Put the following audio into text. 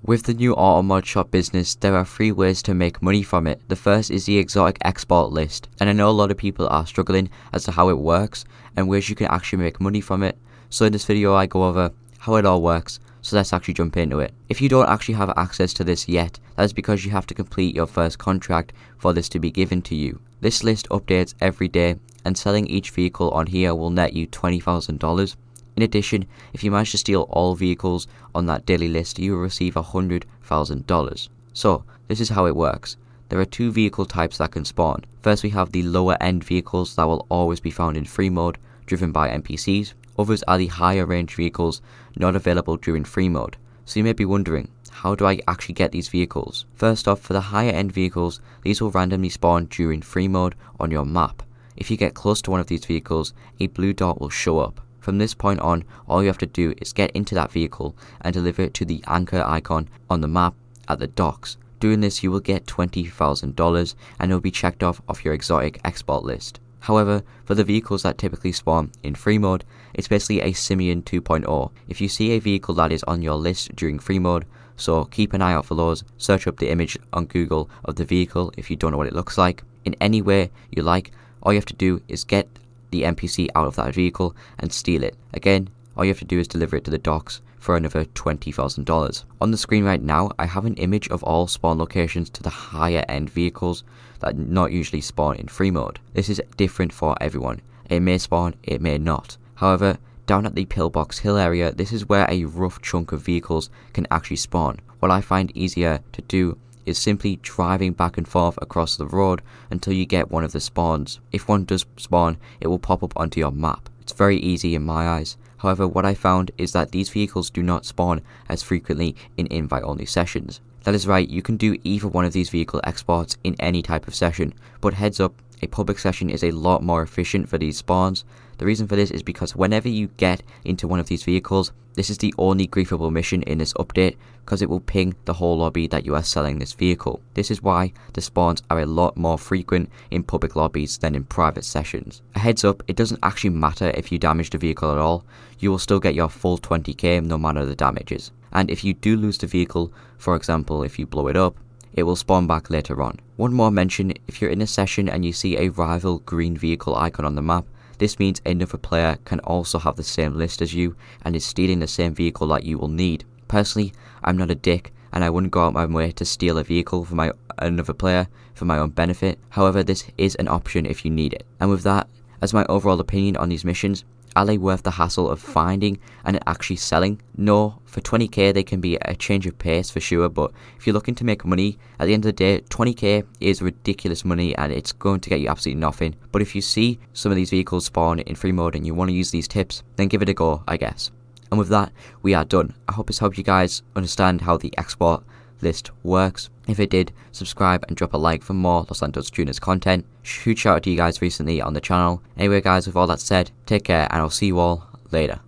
With the new auto mod shop business, there are 3 ways to make money from it. The first is the exotic export list, and I know a lot of people are struggling as to how it works and ways you can actually make money from it. So in this video I go over how it all works, so let's actually jump into it. If you don't actually have access to this yet, that is because you have to complete your first contract for this to be given to you. This list updates every day, and selling each vehicle on here will net you $20,000. In addition, if you manage to steal all vehicles on that daily list, you will receive $100,000. So, this is how it works. There are 2 vehicle types that can spawn. First, we have the lower end vehicles that will always be found in free mode, driven by NPCs. Others are the higher range vehicles not available during free mode. So you may be wondering, how do I actually get these vehicles? First off, for the higher end vehicles, these will randomly spawn during free mode on your map. If you get close to one of these vehicles, a blue dot will show up. From this point on, all you have to do is get into that vehicle and deliver it to the anchor icon on the map at the docks. Doing this, you will get $20,000 and it will be checked off your exotic export list. However, for the vehicles that typically spawn in free mode, it's basically a Simian 2.0. If you see a vehicle that is on your list during free mode, so keep an eye out for those, search up the image on Google of the vehicle if you don't know what it looks like. In any way you like, all you have to do is get the NPC out of that vehicle and steal it. Again, all you have to do is deliver it to the docks for another $20,000. On the screen right now, I have an image of all spawn locations to the higher end vehicles that not usually spawn in free mode. This is different for everyone. It may spawn, it may not. However, down at the Pillbox Hill area, this is where a rough chunk of vehicles can actually spawn. What I find easier to do is simply driving back and forth across the road until you get one of the spawns. If one does spawn, it will pop up onto your map. It's very easy in my eyes. However, what I found is that these vehicles do not spawn as frequently in invite-only sessions. That is right, you can do either one of these vehicle exports in any type of session, but heads up, a public session is a lot more efficient for these spawns. The reason for this is because whenever you get into one of these vehicles, this is the only griefable mission in this update because it will ping the whole lobby that you are selling this vehicle. This is why the spawns are a lot more frequent in public lobbies than in private sessions. A heads up, it doesn't actually matter if you damage the vehicle at all, you will still get your full 20k no matter the damages. And if you do lose the vehicle, for example if you blow it up, it will spawn back later on. One more mention, if you're in a session and you see a rival green vehicle icon on the map, this means another player can also have the same list as you and is stealing the same vehicle that you will need. Personally, I'm not a dick and I wouldn't go out my way to steal a vehicle for another player for my own benefit. However, this is an option if you need it. And with that, as my overall opinion on these missions, are they worth the hassle of finding and actually selling? No, for 20k they can be a change of pace for sure, but if you're looking to make money, at the end of the day, 20k is ridiculous money and it's going to get you absolutely nothing. But if you see some of these vehicles spawn in free mode and you want to use these tips, then give it a go, I guess. And with that, we are done. I hope this helped you guys understand how the export list works. If it did, subscribe and drop a like for more Los Santos Tuners content. Huge shout out to you guys recently on the channel. Anyway guys, with all that said, take care and I'll see you all later.